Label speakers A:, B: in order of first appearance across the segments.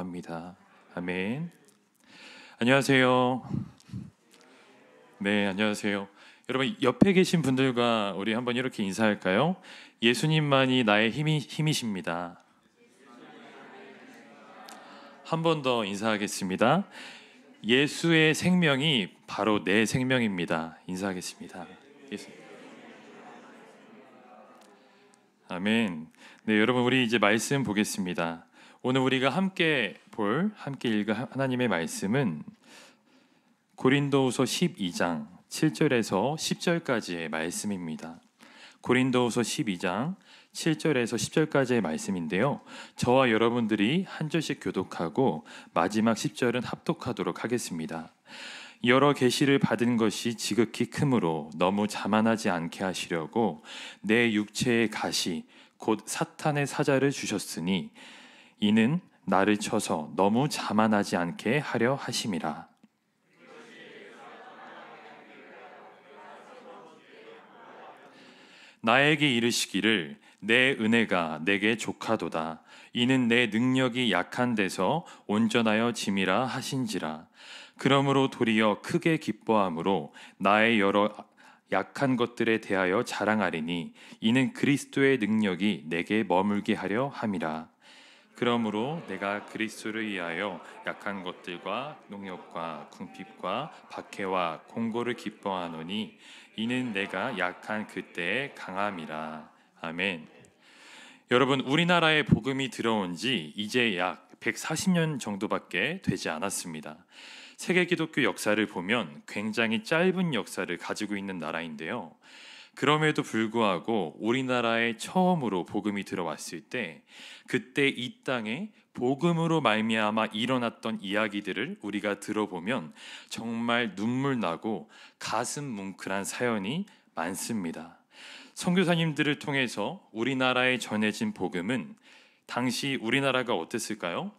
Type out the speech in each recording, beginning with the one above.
A: 합니다. 아멘. 안녕하세요. 네, 안녕하세요. 여러분, 옆에 계신 분들과 우리 한번 이렇게 인사할까요? 예수님만이 나의 힘이십니다. 한 번 더 인사하겠습니다. 예수의 생명이 바로 내 생명입니다. 인사하겠습니다. 예수. 아멘. 네, 여러분, 우리 이제 말씀 보겠습니다. 오늘 우리가 함께 읽을 하나님의 말씀은 고린도후서 12장 7절에서 10절까지의 말씀입니다. 고린도후서 12장 7절에서 10절까지의 말씀인데요. 저와 여러분들이 한 절씩 교독하고 마지막 10절은 합독하도록 하겠습니다. 여러 계시를 받은 것이 지극히 크므로 너무 자만하지 않게 하시려고 내 육체의 가시 곧 사탄의 사자를 주셨으니 이는 나를 쳐서 너무 자만하지 않게 하려 하심이라. 나에게 이르시기를 내 은혜가 내게 족하도다. 이는 내 능력이 약한 데서 온전하여 짐이라 하신지라. 그러므로 도리어 크게 기뻐함으로 나의 여러 약한 것들에 대하여 자랑하리니 이는 그리스도의 능력이 내게 머물게 하려 함이라. 그러므로 내가 그리스도를 위하여 약한 것들과 농역과 궁핍과 박해와 공고를 기뻐하노니 이는 내가 약한 그때의 강함이라. 아멘. 여러분, 우리나라에 복음이 들어온 지 이제 약 140년 정도밖에 되지 않았습니다. 세계 기독교 역사를 보면 굉장히 짧은 역사를 가지고 있는 나라인데요. 그럼에도 불구하고 우리나라에 처음으로 복음이 들어왔을 때 그때 이 땅에 복음으로 말미암아 일어났던 이야기들을 우리가 들어보면 정말 눈물 나고 가슴 뭉클한 사연이 많습니다. 선교사님들을 통해서 우리나라에 전해진 복음은 당시 우리나라가 어땠을까요?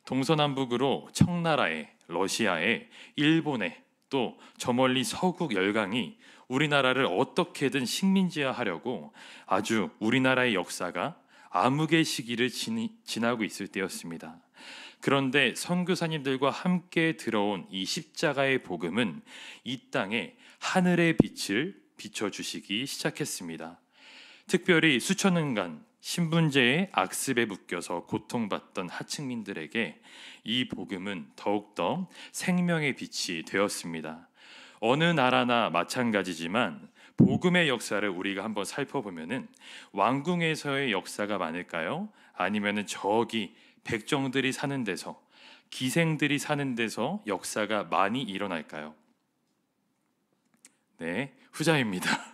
A: 동서남북으로 청나라에, 러시아에, 일본에 또 저 멀리 서국 열강이 우리나라를 어떻게든 식민지화하려고 아주 우리나라의 역사가 암흑의 시기를 지나고 있을 때였습니다. 그런데 선교사님들과 함께 들어온 이 십자가의 복음은 이 땅에 하늘의 빛을 비춰주시기 시작했습니다. 특별히 수천 년간 신분제의 악습에 묶여서 고통받던 하층민들에게 이 복음은 더욱더 생명의 빛이 되었습니다. 어느 나라나 마찬가지지만 복음의 역사를 우리가 한번 살펴보면은 왕궁에서의 역사가 많을까요? 아니면은 저기 백정들이 사는 데서, 기생들이 사는 데서 역사가 많이 일어날까요? 네, 후자입니다.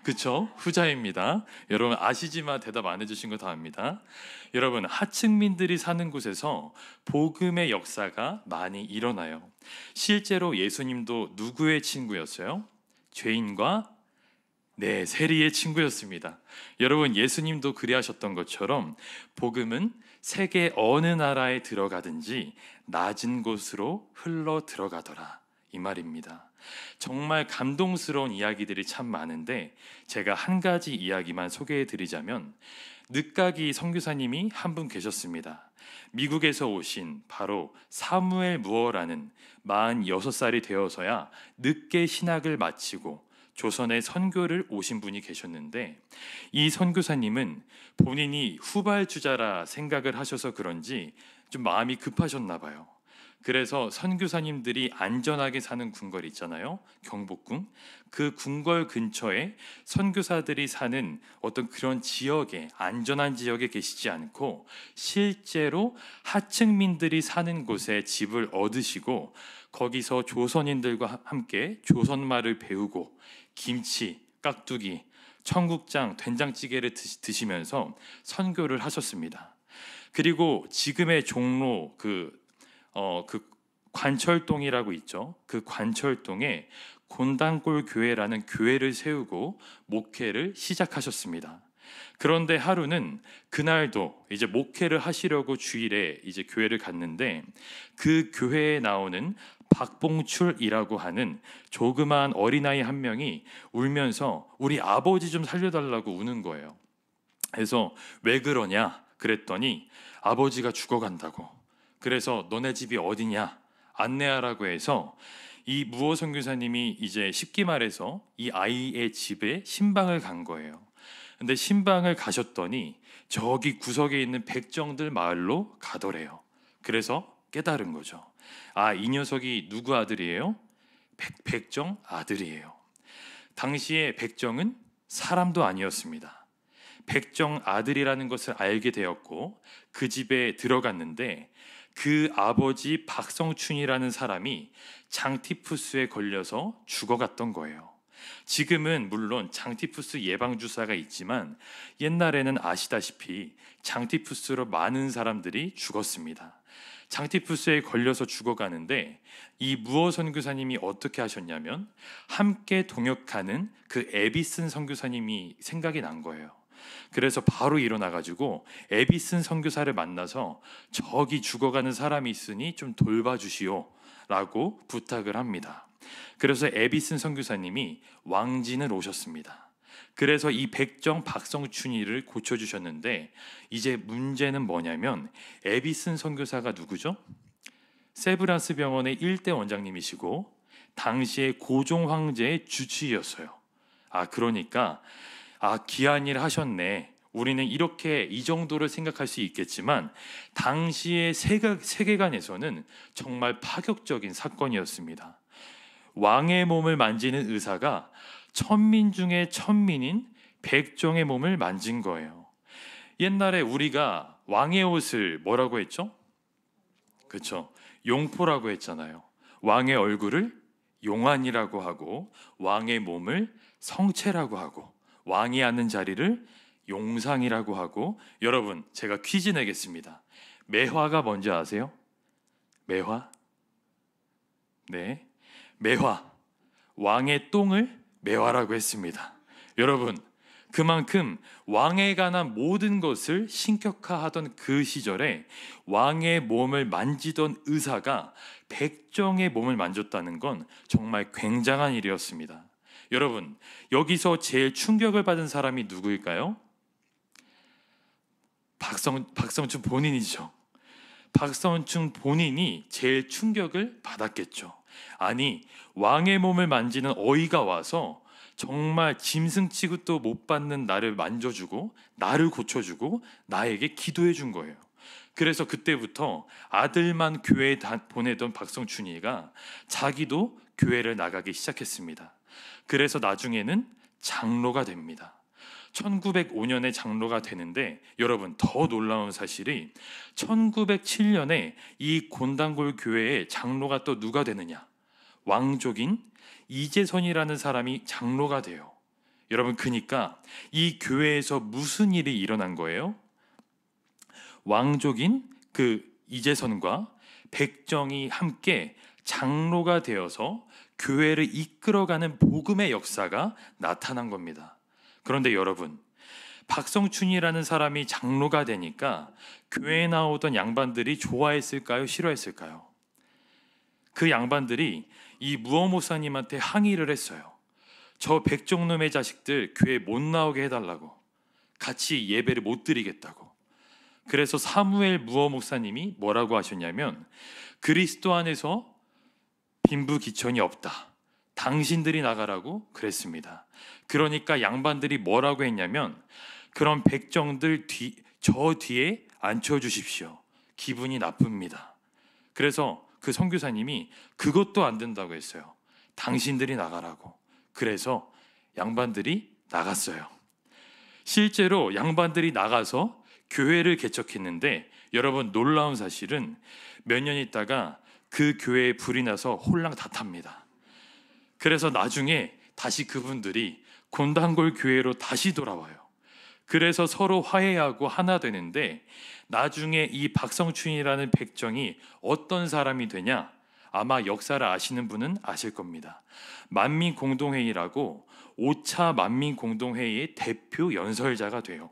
A: 그쵸? 후자입니다. 여러분 아시지만 대답 안 해주신 거 다 압니다. 여러분, 하층민들이 사는 곳에서 복음의 역사가 많이 일어나요. 실제로 예수님도 누구의 친구였어요? 죄인과 세리의 친구였습니다. 여러분, 예수님도 그리하셨던 것처럼 복음은 세계 어느 나라에 들어가든지 낮은 곳으로 흘러 들어가더라, 이 말입니다. 정말 감동스러운 이야기들이 참 많은데 제가 한 가지 이야기만 소개해 드리자면, 늦가기 선교사님이 한 분 계셨습니다. 미국에서 오신 바로 사무엘 무어라는 46살이 되어서야 늦게 신학을 마치고 조선에 선교를 오신 분이 계셨는데, 이 선교사님은 본인이 후발주자라 생각을 하셔서 그런지 좀 마음이 급하셨나 봐요. 그래서 선교사님들이 안전하게 사는 궁궐 있잖아요, 경복궁. 그 궁궐 근처에 선교사들이 사는 어떤 그런 지역에, 안전한 지역에 계시지 않고 실제로 하층민들이 사는 곳에 집을 얻으시고 거기서 조선인들과 함께 조선말을 배우고 김치, 깍두기, 청국장, 된장찌개를 드시면서 선교를 하셨습니다. 그리고 지금의 종로 그 관철동이라고 있죠. 그 관철동에 곤단골 교회라는 교회를 세우고 목회를 시작하셨습니다. 그런데 하루는 그날도 이제 목회를 하시려고 주일에 이제 교회를 갔는데 그 교회에 나오는 박봉출이라고 하는 조그마한 어린아이 한 명이 울면서 우리 아버지 좀 살려달라고 우는 거예요. 그래서 왜 그러냐 그랬더니 아버지가 죽어간다고, 그래서 너네 집이 어디냐 안내하라고 해서 이 무호 선교사님이 이제 쉽게 말해서 이 아이의 집에 신방을 간 거예요. 근데 신방을 가셨더니 저기 구석에 있는 백정들 마을로 가더래요. 그래서 깨달은 거죠. 아, 이 녀석이 누구 아들이에요? 백정 아들이에요. 당시에 백정은 사람도 아니었습니다. 백정 아들이라는 것을 알게 되었고 그 집에 들어갔는데 그 아버지 박성춘이라는 사람이 장티푸스에 걸려서 죽어갔던 거예요. 지금은 물론 장티푸스 예방주사가 있지만 옛날에는 아시다시피 장티푸스로 많은 사람들이 죽었습니다. 장티푸스에 걸려서 죽어가는데 이 무어 선교사님이 어떻게 하셨냐면 함께 동역하는 그 에비슨 선교사님이 생각이 난 거예요. 그래서 바로 일어나가지고 에비슨 선교사를 만나서 저기 죽어가는 사람이 있으니 좀 돌봐주시오 라고 부탁을 합니다. 그래서 에비슨 선교사님이 왕진을 오셨습니다. 그래서 이 백정 박성춘이를 고쳐주셨는데 이제 문제는 뭐냐면 에비슨 선교사가 누구죠? 세브란스 병원의 1대 원장님이시고 당시에 고종 황제의 주치의였어요. 그러니까 귀한 일 하셨네. 우리는 이렇게 이 정도를 생각할 수 있겠지만 당시의 세계관에서는 정말 파격적인 사건이었습니다. 왕의 몸을 만지는 의사가 천민 중에 천민인 백정의 몸을 만진 거예요. 옛날에 우리가 왕의 옷을 뭐라고 했죠? 그렇죠. 용포라고 했잖아요. 왕의 얼굴을 용안이라고 하고 왕의 몸을 성체라고 하고 왕이 앉는 자리를 용상이라고 하고 여러분 제가 퀴즈 내겠습니다. 매화가 뭔지 아세요? 매화? 네, 매화. 왕의 똥을 매화라고 했습니다. 여러분 그만큼 왕에 관한 모든 것을 신격화하던 그 시절에 왕의 몸을 만지던 의사가 백정의 몸을 만졌다는 건 정말 굉장한 일이었습니다. 여러분 여기서 제일 충격을 받은 사람이 누구일까요? 박성춘 본인이죠. 박성춘 본인이 제일 충격을 받았겠죠. 아니 왕의 몸을 만지는 어이가 와서 정말 짐승 취급도 못 받는 나를 만져주고 나를 고쳐주고 나에게 기도해 준 거예요. 그래서 그때부터 아들만 교회에 보내던 박성춘이가 자기도 교회를 나가기 시작했습니다. 그래서 나중에는 장로가 됩니다. 1905년에 장로가 되는데 여러분 더 놀라운 사실이 1907년에 이 곤단골 교회의 장로가 또 누가 되느냐? 왕족인 이재선이라는 사람이 장로가 돼요. 여러분 그러니까 이 교회에서 무슨 일이 일어난 거예요? 왕족인 그 이재선과 백정이 함께 장로가 되어서 교회를 이끌어가는 복음의 역사가 나타난 겁니다. 그런데 여러분 박성춘이라는 사람이 장로가 되니까 교회에 나오던 양반들이 좋아했을까요? 싫어했을까요? 그 양반들이 이 무어 목사님한테 항의를 했어요. 저 백정놈의 자식들 교회 못 나오게 해달라고, 같이 예배를 못 드리겠다고. 그래서 사무엘 무어 목사님이 뭐라고 하셨냐면 그리스도 안에서 빈부귀천이 없다, 당신들이 나가라고 그랬습니다. 그러니까 양반들이 뭐라고 했냐면 그런 백정들 저 뒤에 앉혀주십시오. 기분이 나쁩니다. 그래서 그 선교사님이 그것도 안 된다고 했어요. 당신들이 나가라고. 그래서 양반들이 나갔어요. 실제로 양반들이 나가서 교회를 개척했는데 여러분 놀라운 사실은 몇 년 있다가 그 교회에 불이 나서 홀랑 다 탑니다. 그래서 나중에 다시 그분들이 곤단골 교회로 다시 돌아와요. 그래서 서로 화해하고 하나 되는데 나중에 이 박성춘이라는 백정이 어떤 사람이 되냐? 아마 역사를 아시는 분은 아실 겁니다. 만민공동회의라고 5차 만민공동회의의 대표 연설자가 돼요.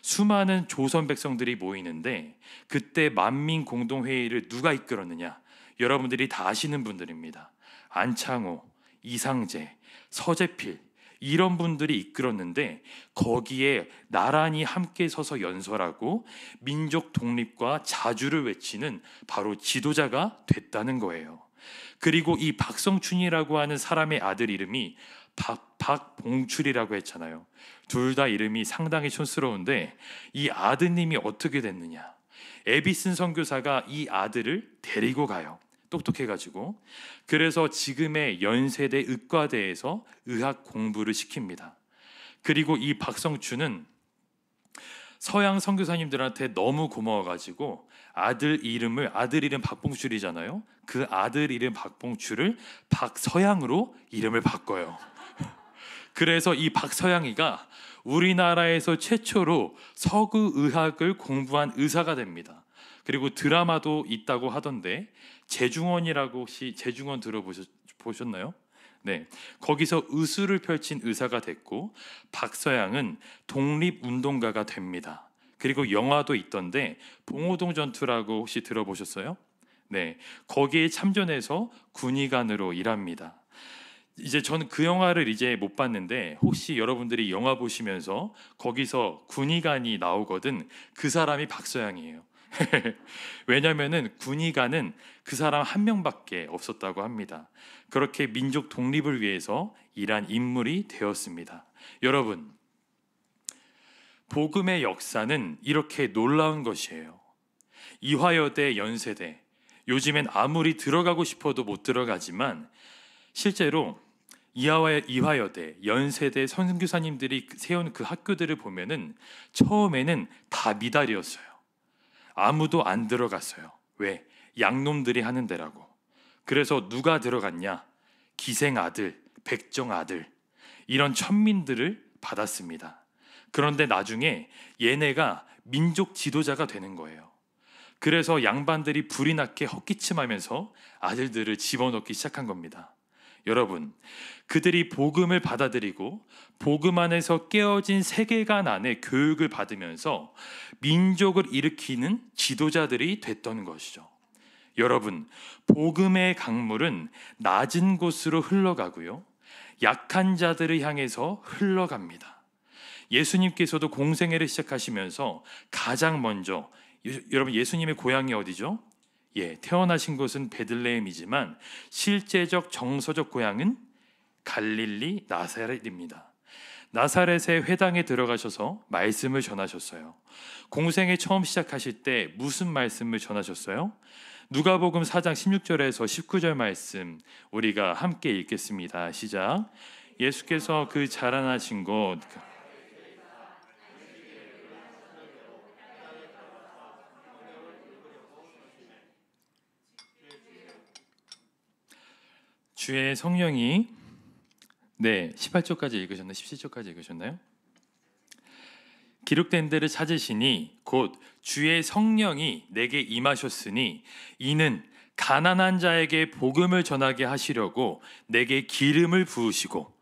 A: 수많은 조선 백성들이 모이는데 그때 만민공동회의를 누가 이끌었느냐? 여러분들이 다 아시는 분들입니다. 안창호, 이상재, 서재필 이런 분들이 이끌었는데 거기에 나란히 함께 서서 연설하고 민족 독립과 자주를 외치는 바로 지도자가 됐다는 거예요. 그리고 이 박성춘이라고 하는 사람의 아들 이름이 박봉출이라고 했잖아요. 둘 다 이름이 상당히 촌스러운데 이 아드님이 어떻게 됐느냐? 에비슨 선교사가 이 아들을 데리고 가요. 똑똑해가지고. 그래서 지금의 연세대 의과대에서 의학 공부를 시킵니다. 그리고 이 박성춘은 서양 선교사님들한테 너무 고마워가지고 아들 이름 박봉출이잖아요. 그 아들 이름 박봉출을 박서양으로 이름을 바꿔요. 그래서 이 박서양이가 우리나라에서 최초로 서구 의학을 공부한 의사가 됩니다. 그리고 드라마도 있다고 하던데 재중원이라고 혹시 재중원 들어보셨나요? 네, 거기서 의술을 펼친 의사가 됐고 박서양은 독립운동가가 됩니다. 그리고 영화도 있던데 봉오동 전투라고 혹시 들어보셨어요? 네, 거기에 참전해서 군의관으로 일합니다. 이제 저는 그 영화를 이제 못 봤는데 혹시 여러분들이 영화 보시면서 거기서 군의관이 나오거든 그 사람이 박서양이에요. 왜냐면은 군의관은 그 사람 한 명밖에 없었다고 합니다. 그렇게 민족 독립을 위해서 일한 인물이 되었습니다. 여러분, 복음의 역사는 이렇게 놀라운 것이에요. 이화여대, 연세대, 요즘엔 아무리 들어가고 싶어도 못 들어가지만 실제로 이화여대, 연세대 선교사님들이 세운 그 학교들을 보면은 처음에는 다 미달이었어요. 아무도 안 들어갔어요. 왜? 양놈들이 하는 데라고. 그래서 누가 들어갔냐? 기생 아들, 백정 아들, 이런 천민들을 받았습니다. 그런데 나중에 얘네가 민족 지도자가 되는 거예요. 그래서 양반들이 불이 나게 헛기침하면서 아들들을 집어넣기 시작한 겁니다. 여러분, 그들이 복음을 받아들이고 복음 안에서 깨어진 세계관 안에 교육을 받으면서 민족을 일으키는 지도자들이 됐던 것이죠. 여러분, 복음의 강물은 낮은 곳으로 흘러가고요, 약한 자들을 향해서 흘러갑니다. 예수님께서도 공생애를 시작하시면서 가장 먼저, 여러분 예수님의 고향이 어디죠? 태어나신 곳은 베들레헴이지만 실제적 정서적 고향은 갈릴리 나사렛입니다. 나사렛의 회당에 들어가셔서 말씀을 전하셨어요. 공생애 처음 시작하실 때 무슨 말씀을 전하셨어요? 누가복음 4장 16절에서 19절 말씀 우리가 함께 읽겠습니다. 시작. 예수께서 그 자라나신 곳 주의 성령이 18절까지 읽으셨나요? 17절까지 읽으셨나요? 기록된 데를 찾으시니 곧 주의 성령이 내게 임하셨으니 이는 가난한 자에게 복음을 전하게 하시려고 내게 기름을 부으시고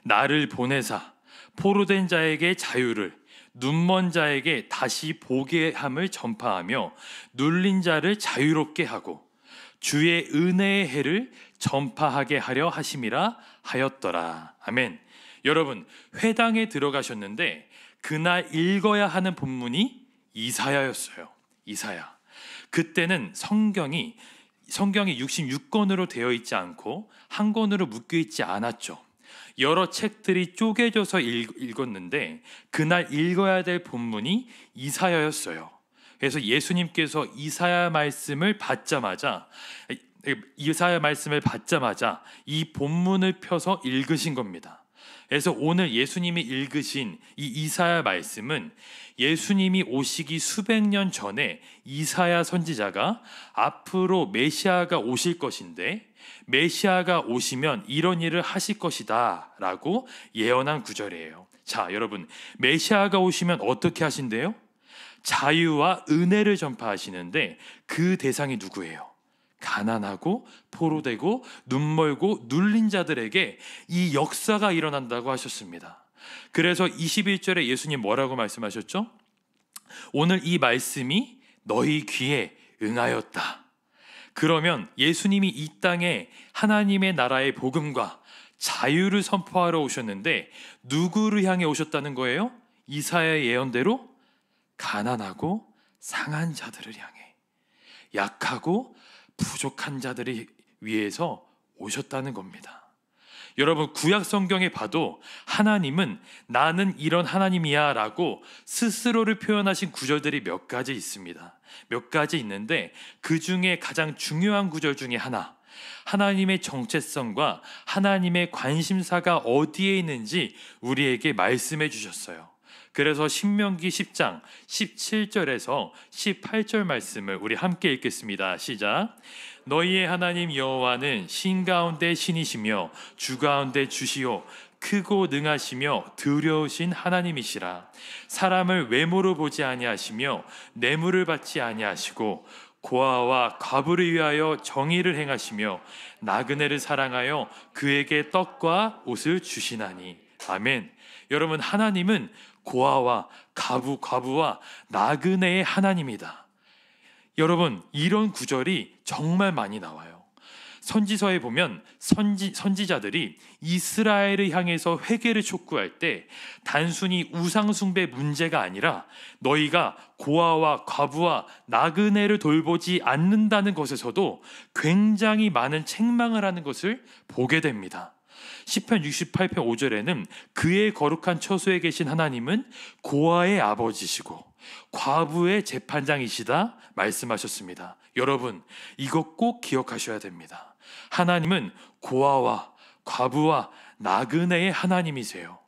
A: 나를 보내사 포로된 자에게 자유를, 눈먼 자에게 다시 보게 함을 전파하며 눌린 자를 자유롭게 하고 주의 은혜의 해를 전파하게 하려 하심이라 하였더라. 아멘. 여러분, 회당에 들어가셨는데 그날 읽어야 하는 본문이 이사야였어요. 이사야. 그때는 성경이 66권으로 되어 있지 않고 한 권으로 묶여 있지 않았죠. 여러 책들이 쪼개져서 읽었는데 그날 읽어야 될 본문이 이사야였어요. 그래서 예수님께서 이사야 말씀을 받자마자 이 본문을 펴서 읽으신 겁니다. 그래서 오늘 예수님이 읽으신 이 이사야 말씀은 예수님이 오시기 수백 년 전에 이사야 선지자가 앞으로 메시아가 오실 것인데 메시아가 오시면 이런 일을 하실 것이다 라고 예언한 구절이에요. 자, 여러분, 메시아가 오시면 어떻게 하신대요? 자유와 은혜를 전파하시는데 그 대상이 누구예요? 가난하고 포로되고 눈멀고 눌린 자들에게 이 역사가 일어난다고 하셨습니다. 그래서 21절에 예수님 뭐라고 말씀하셨죠? 오늘 이 말씀이 너희 귀에 응하였다. 그러면 예수님이 이 땅에 하나님의 나라의 복음과 자유를 선포하러 오셨는데 누구를 향해 오셨다는 거예요? 이사야의 예언대로 가난하고 상한 자들을 향해, 약하고 부족한 자들을 위해서 오셨다는 겁니다. 여러분, 구약 성경에 봐도 하나님은 나는 이런 하나님이야 라고 스스로를 표현하신 구절들이 몇 가지 있습니다. 몇 가지 있는데 그 중에 가장 중요한 구절 중에 하나, 하나님의 정체성과 하나님의 관심사가 어디에 있는지 우리에게 말씀해 주셨어요. 그래서 신명기 10장 17절에서 18절 말씀을 우리 함께 읽겠습니다. 시작. 너희의 하나님 여호와는 신 가운데 신이시며 주 가운데 주시요 크고 능하시며 두려우신 하나님이시라. 사람을 외모로 보지 아니하시며 뇌물을 받지 아니하시고 고아와 과부를 위하여 정의를 행하시며 나그네를 사랑하여 그에게 떡과 옷을 주시나니. 아멘. 여러분, 하나님은 고아와 과부와 나그네의 하나님이다. 여러분, 이런 구절이 정말 많이 나와요. 선지서에 보면 선지자들이 이스라엘을 향해서 회개를 촉구할 때 단순히 우상숭배 문제가 아니라 너희가 고아와 과부와 나그네를 돌보지 않는다는 것에서도 굉장히 많은 책망을 하는 것을 보게 됩니다. 시편 68편 5절에는 그의 거룩한 처소에 계신 하나님은 고아의 아버지시고 과부의 재판장이시다 말씀하셨습니다. 여러분, 이것 꼭 기억하셔야 됩니다. 하나님은 고아와 과부와 나그네의 하나님이세요.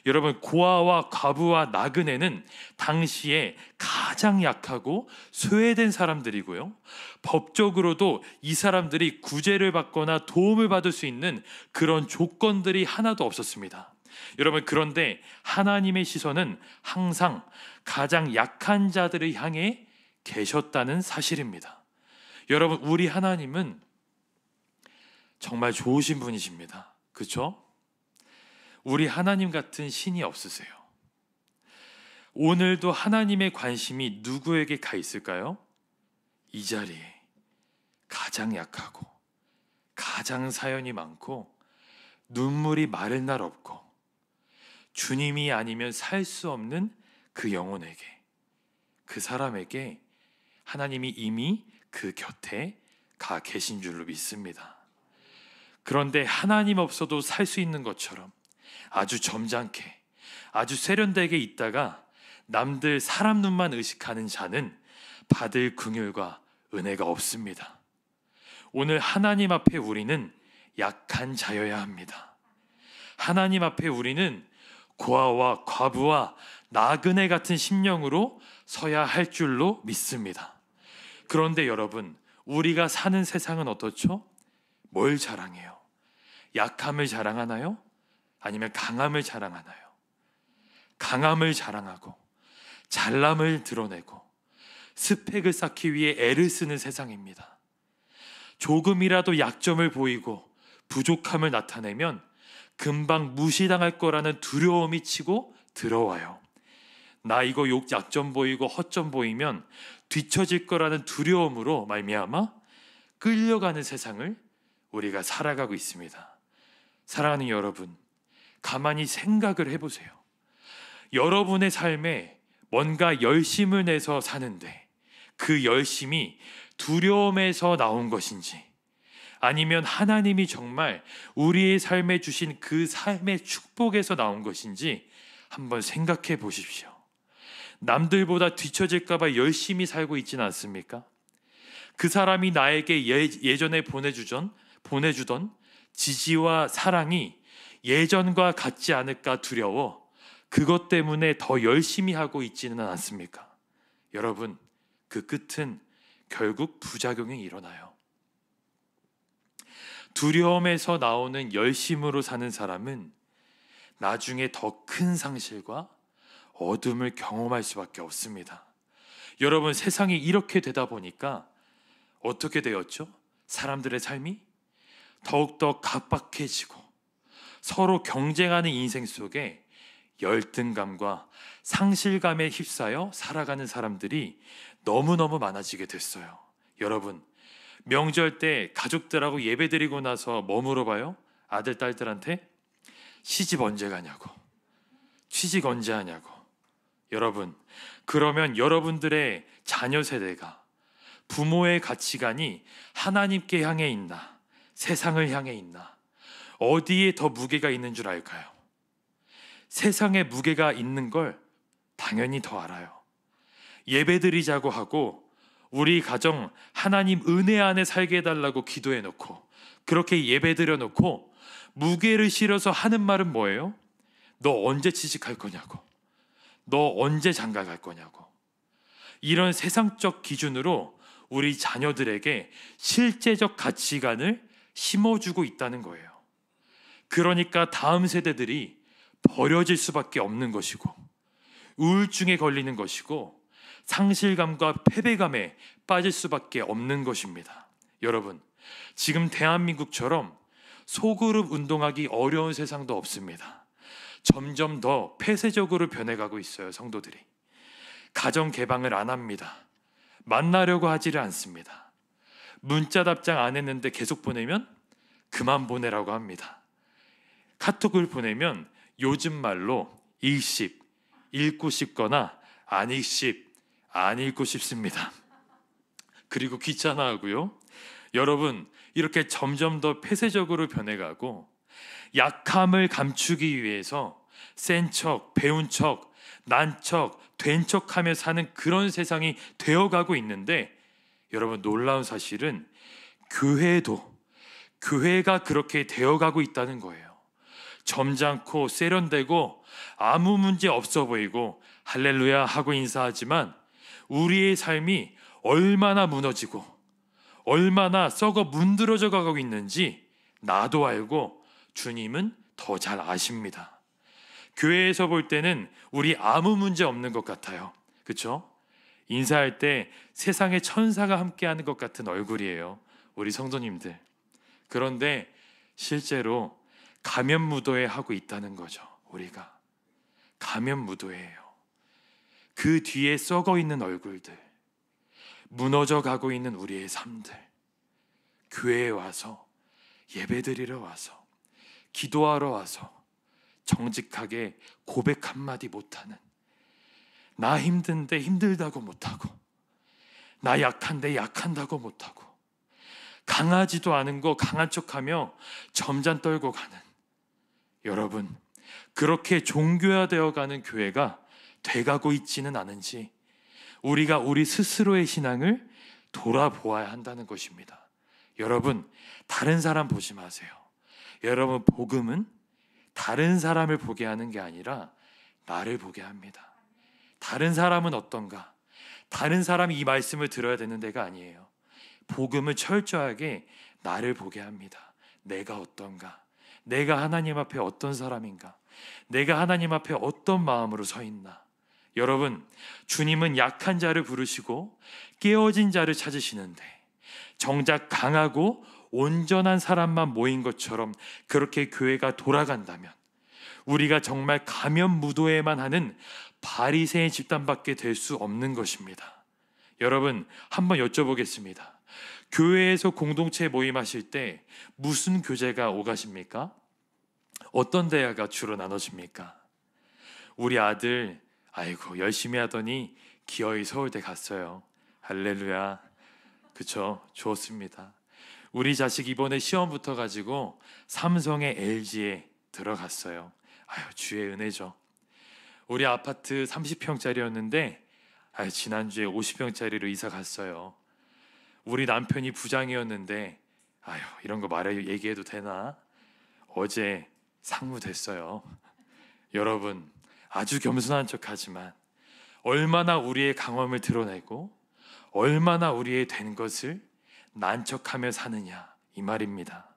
A: 여러분, 고아와 과부와 나그네는 당시에 가장 약하고 소외된 사람들이고요, 법적으로도 이 사람들이 구제를 받거나 도움을 받을 수 있는 그런 조건들이 하나도 없었습니다. 여러분, 그런데 하나님의 시선은 항상 가장 약한 자들을 향해 계셨다는 사실입니다. 여러분, 우리 하나님은 정말 좋으신 분이십니다. 그렇죠? 우리 하나님 같은 신이 없으세요. 오늘도 하나님의 관심이 누구에게 가 있을까요? 이 자리에 가장 약하고 가장 사연이 많고 눈물이 마를 날 없고 주님이 아니면 살 수 없는 그 영혼에게, 그 사람에게 하나님이 이미 그 곁에 가 계신 줄로 믿습니다. 그런데 하나님 없어도 살 수 있는 것처럼 아주 점잖게, 아주 세련되게 있다가 남들 사람 눈만 의식하는 자는 받을 긍휼과 은혜가 없습니다. 오늘 하나님 앞에 우리는 약한 자여야 합니다. 하나님 앞에 우리는 고아와 과부와 나그네 같은 심령으로 서야 할 줄로 믿습니다. 그런데 여러분, 우리가 사는 세상은 어떻죠? 뭘 자랑해요? 약함을 자랑하나요? 아니면 강함을 자랑하나요? 강함을 자랑하고 잘남을 드러내고 스펙을 쌓기 위해 애를 쓰는 세상입니다. 조금이라도 약점을 보이고 부족함을 나타내면 금방 무시당할 거라는 두려움이 치고 들어와요. 나 이거 약점 보이고 허점 보이면 뒤처질 거라는 두려움으로 말미암아 끌려가는 세상을 우리가 살아가고 있습니다. 사랑하는 여러분, 가만히 생각을 해보세요. 여러분의 삶에 뭔가 열심을 내서 사는데 그 열심이 두려움에서 나온 것인지, 아니면 하나님이 정말 우리의 삶에 주신 그 삶의 축복에서 나온 것인지 한번 생각해 보십시오. 남들보다 뒤처질까 봐 열심히 살고 있지는 않습니까? 그 사람이 나에게 예전에 보내주던 지지와 사랑이 예전과 같지 않을까 두려워 그것 때문에 더 열심히 하고 있지는 않습니까? 여러분, 그 끝은 결국 부작용이 일어나요. 두려움에서 나오는 열심으로 사는 사람은 나중에 더 큰 상실과 어둠을 경험할 수밖에 없습니다. 여러분, 세상이 이렇게 되다 보니까 어떻게 되었죠? 사람들의 삶이 더욱더 각박해지고 서로 경쟁하는 인생 속에 열등감과 상실감에 휩싸여 살아가는 사람들이 너무너무 많아지게 됐어요. 여러분, 명절 때 가족들하고 예배드리고 나서 뭐 물어봐요? 아들 딸들한테 시집 언제 가냐고, 취직 언제 하냐고. 여러분, 그러면 여러분들의 자녀 세대가 부모의 가치관이 하나님께 향해 있나, 세상을 향해 있나, 어디에 더 무게가 있는 줄 알까요? 세상에 무게가 있는 걸 당연히 더 알아요. 예배드리자고 하고 우리 가정 하나님 은혜 안에 살게 해달라고 기도해 놓고 그렇게 예배드려 놓고 무게를 실어서 하는 말은 뭐예요? 너 언제 취직할 거냐고, 너 언제 장가 갈 거냐고. 이런 세상적 기준으로 우리 자녀들에게 실제적 가치관을 심어주고 있다는 거예요. 그러니까 다음 세대들이 버려질 수밖에 없는 것이고, 우울증에 걸리는 것이고, 상실감과 패배감에 빠질 수밖에 없는 것입니다. 여러분, 지금 대한민국처럼 소그룹 운동하기 어려운 세상도 없습니다. 점점 더 폐쇄적으로 변해가고 있어요. 성도들이 가정 개방을 안 합니다. 만나려고 하지를 않습니다. 문자 답장 안 했는데 계속 보내면 그만 보내라고 합니다. 카톡을 보내면 요즘 말로 일십, 읽고 싶거나 안 읽십, 안 읽고 싶습니다. 그리고 귀찮아하고요. 여러분, 이렇게 점점 더 폐쇄적으로 변해가고 약함을 감추기 위해서 센 척, 배운 척, 난 척, 된 척하며 사는 그런 세상이 되어가고 있는데, 여러분, 놀라운 사실은 교회가 그렇게 되어가고 있다는 거예요. 점잖고 세련되고 아무 문제 없어 보이고 할렐루야 하고 인사하지만 우리의 삶이 얼마나 무너지고 얼마나 썩어 문드러져 가고 있는지 나도 알고 주님은 더 잘 아십니다. 교회에서 볼 때는 우리 아무 문제 없는 것 같아요. 그렇죠? 인사할 때 세상의 천사가 함께하는 것 같은 얼굴이에요, 우리 성도님들. 그런데 실제로 가면무도회 하고 있다는 거죠. 우리가 가면무도회예요. 그 뒤에 썩어 있는 얼굴들, 무너져 가고 있는 우리의 삶들, 교회에 와서 예배드리러 와서 기도하러 와서 정직하게 고백 한마디 못하는, 나 힘든데 힘들다고 못하고, 나 약한데 약한다고 못하고, 강하지도 않은 거 강한 척하며 점잔 떨고 가는, 여러분, 그렇게 종교화되어가는 교회가 돼가고 있지는 않은지 우리가 우리 스스로의 신앙을 돌아보아야 한다는 것입니다. 여러분, 다른 사람 보지 마세요. 여러분, 복음은 다른 사람을 보게 하는 게 아니라 나를 보게 합니다. 다른 사람은 어떤가? 다른 사람이 이 말씀을 들어야 되는 데가 아니에요. 복음은 철저하게 나를 보게 합니다. 내가 어떤가? 내가 하나님 앞에 어떤 사람인가? 내가 하나님 앞에 어떤 마음으로 서 있나? 여러분, 주님은 약한 자를 부르시고 깨어진 자를 찾으시는데 정작 강하고 온전한 사람만 모인 것처럼 그렇게 교회가 돌아간다면 우리가 정말 가면무도회만 하는 바리새인 집단밖에 될 수 없는 것입니다. 여러분, 한번 여쭤보겠습니다. 교회에서 공동체 모임하실 때 무슨 교재가 오가십니까? 어떤 대화가 주로 나눠집니까? 우리 아들 아이고 열심히 하더니 기어이 서울대 갔어요. 할렐루야. 그쵸? 좋습니다. 우리 자식 이번에 시험 붙어가지고 삼성의 LG에 들어갔어요. 아유, 주의 은혜죠. 우리 아파트 30평짜리였는데 지난주에 50평짜리로 이사 갔어요. 우리 남편이 부장이었는데 아유, 이런 거 얘기해도 되나? 어제 상무 됐어요. 여러분, 아주 겸손한 척하지만 얼마나 우리의 강함을 드러내고 얼마나 우리의 된 것을 난척하며 사느냐, 이 말입니다.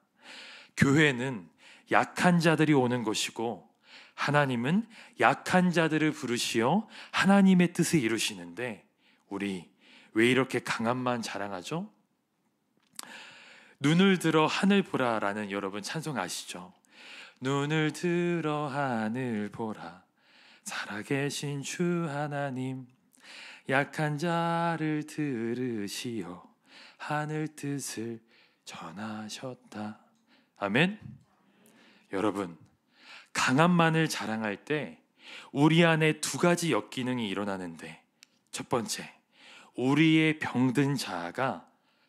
A: 교회는 약한 자들이 오는 것이고 하나님은 약한 자들을 부르시어 하나님의 뜻을 이루시는데 우리 왜 이렇게 강함만 자랑하죠? 눈을 들어 하늘 보라라는 여러분 찬송 아시죠? 눈을 들어 하늘 보라, 살아계신 주 하나님, 약한 자를 들으시어 하늘 뜻을 전하셨다. 아멘. 여러분, 강함만을 자랑할 때 우리 안에 두 가지 역기능이 일어나는데, 첫 번째, 우리의 병든 자아가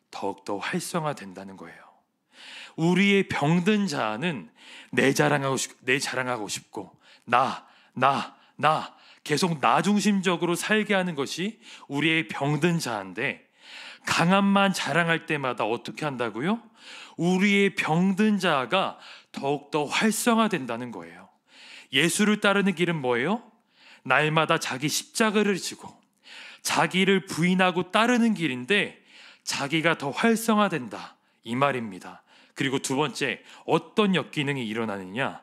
A: 더욱더 활성화된다는 거예요. 우리의 병든 자아는 내 자랑하고 싶고 나 계속 나 중심적으로 살게 하는 것이 우리의 병든 자아인데, 강함만 자랑할 때마다 어떻게 한다고요? 우리의 병든 자아가 더욱더 활성화된다는 거예요. 예수를 따르는 길은 뭐예요? 날마다 자기 십자가를 지고 자기를 부인하고 따르는 길인데, 자기가 더 활성화된다, 이 말입니다. 그리고 두 번째, 어떤 역기능이 일어나느냐?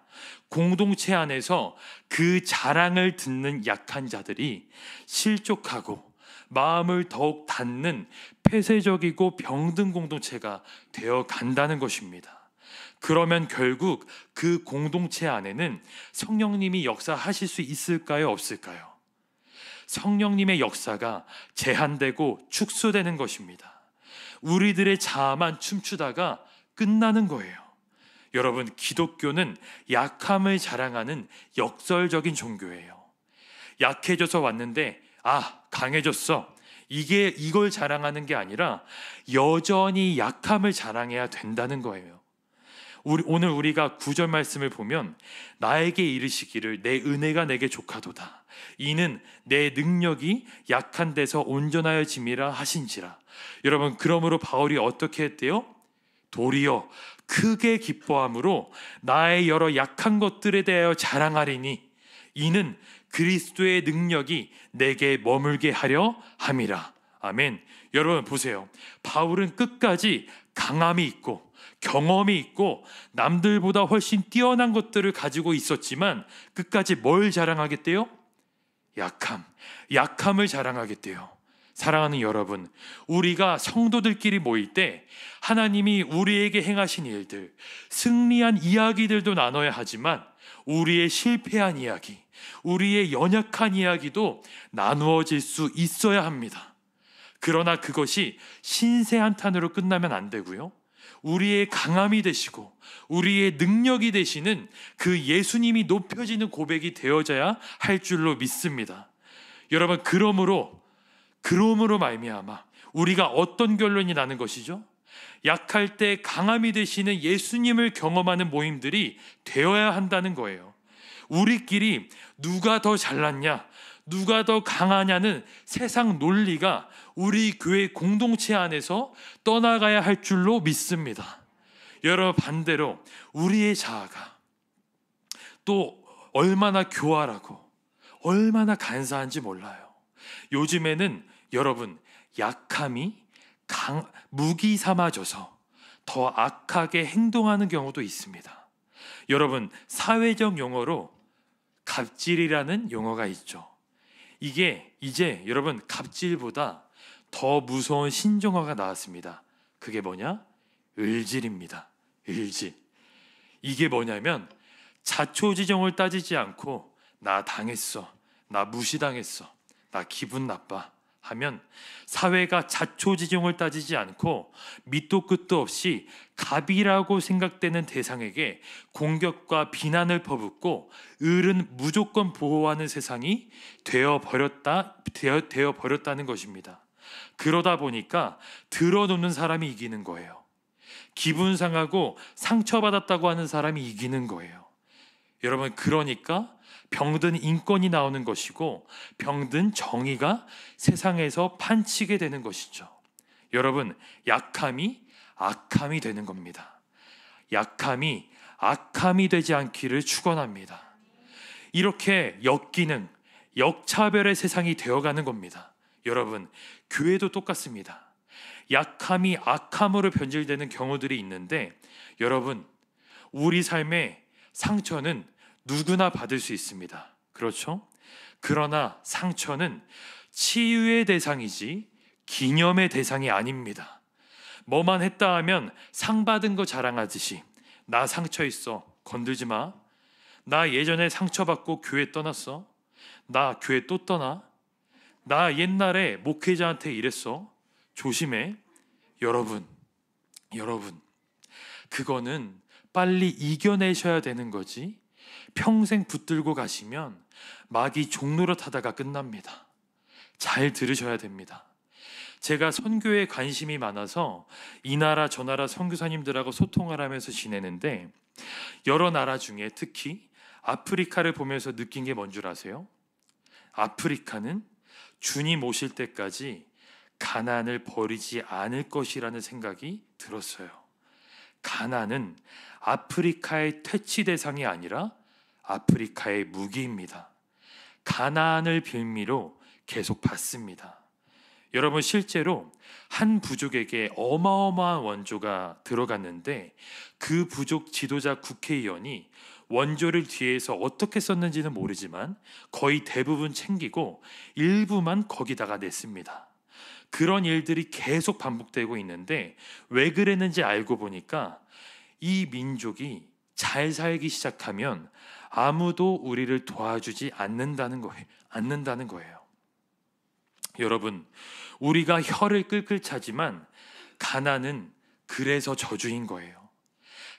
A: 공동체 안에서 그 자랑을 듣는 약한 자들이 실족하고 마음을 더욱 닫는 폐쇄적이고 병든 공동체가 되어 간다는 것입니다. 그러면 결국 그 공동체 안에는 성령님이 역사하실 수 있을까요? 없을까요? 성령님의 역사가 제한되고 축소되는 것입니다. 우리들의 자아만 춤추다가 끝나는 거예요. 여러분, 기독교는 약함을 자랑하는 역설적인 종교예요. 약해져서 왔는데 강해졌어, 이걸 자랑하는 게 아니라 여전히 약함을 자랑해야 된다는 거예요. 오늘 우리가 9절 말씀을 보면, 나에게 이르시기를 내 은혜가 내게 족하도다, 이는 내 능력이 약한 데서 온전하여짐이라 하신지라. 여러분, 그러므로 바울이 어떻게 했대요? 도리어 크게 기뻐함으로 나의 여러 약한 것들에 대하여 자랑하리니 이는 그리스도의 능력이 내게 머물게 하려 함이라. 아멘. 여러분 보세요. 바울은 끝까지 강함이 있고 경험이 있고 남들보다 훨씬 뛰어난 것들을 가지고 있었지만, 끝까지 뭘 자랑하겠대요? 약함을 자랑하겠대요. 사랑하는 여러분, 우리가 성도들끼리 모일 때 하나님이 우리에게 행하신 일들, 승리한 이야기들도 나눠야 하지만, 우리의 실패한 이야기, 우리의 연약한 이야기도 나누어질 수 있어야 합니다. 그러나 그것이 신세 한탄으로 끝나면 안 되고요, 우리의 강함이 되시고 우리의 능력이 되시는 그 예수님이 높여지는 고백이 되어져야 할 줄로 믿습니다. 여러분, 그러므로 말미암아 우리가 어떤 결론이 나는 것이죠? 약할 때 강함이 되시는 예수님을 경험하는 모임들이 되어야 한다는 거예요. 우리끼리 누가 더 잘났냐, 누가 더 강하냐는 세상 논리가 우리 교회 공동체 안에서 떠나가야 할 줄로 믿습니다. 여러분, 반대로 우리의 자아가 또 얼마나 교활하고 얼마나 간사한지 몰라요. 요즘에는 여러분, 약함이 무기 삼아져서 더 악하게 행동하는 경우도 있습니다. 여러분, 사회적 용어로 갑질이라는 용어가 있죠. 이게 이제 여러분, 갑질보다 더 무서운 신종어가 나왔습니다. 그게 뭐냐? 을질입니다. 을질. 이게 뭐냐면, 자초지종을 따지지 않고 나 당했어, 나 무시당했어, 나 기분 나빠 하면, 사회가 자초지종을 따지지 않고 밑도 끝도 없이 갑이라고 생각되는 대상에게 공격과 비난을 퍼붓고 을은 무조건 보호하는 세상이 되어 버렸다는 것입니다. 그러다 보니까 드러놓는 사람이 이기는 거예요. 기분 상하고 상처받았다고 하는 사람이 이기는 거예요. 여러분, 그러니까 병든 인권이 나오는 것이고 병든 정의가 세상에서 판치게 되는 것이죠. 여러분, 약함이 악함이 되는 겁니다. 약함이 악함이 되지 않기를 축원합니다. 이렇게 역기능, 역차별의 세상이 되어가는 겁니다. 여러분, 교회도 똑같습니다. 약함이 악함으로 변질되는 경우들이 있는데, 여러분, 우리 삶의 상처는 누구나 받을 수 있습니다. 그렇죠? 그러나 상처는 치유의 대상이지 기념의 대상이 아닙니다. 뭐만 했다 하면 상 받은 거 자랑하듯이, 나 상처 있어, 건들지 마. 나 예전에 상처받고 교회 떠났어. 나 교회 또 떠나. 나 옛날에 목회자한테 이랬어. 조심해. 여러분, 그거는 빨리 이겨내셔야 되는 거지 평생 붙들고 가시면 마귀 종노릇 하다가 끝납니다. 잘 들으셔야 됩니다. 제가 선교에 관심이 많아서 이 나라 저 나라 선교사님들하고 소통을 하면서 지내는데 여러 나라 중에 특히 아프리카를 보면서 느낀 게 뭔 줄 아세요? 아프리카는 주님 오실 때까지 가나안을 버리지 않을 것이라는 생각이 들었어요. 가나안은 아프리카의 퇴치 대상이 아니라 아프리카의 무기입니다. 가나안을 빌미로 계속 받습니다. 여러분, 실제로 한 부족에게 어마어마한 원조가 들어갔는데 그 부족 지도자 국회의원이 원조를 뒤에서 어떻게 썼는지는 모르지만 거의 대부분 챙기고 일부만 거기다가 냈습니다. 그런 일들이 계속 반복되고 있는데 왜 그랬는지 알고 보니까 이 민족이 잘 살기 시작하면 아무도 우리를 도와주지 않는다는 거예요. 여러분, 우리가 혀를 끌끌 차지만 가난은 그래서 저주인 거예요.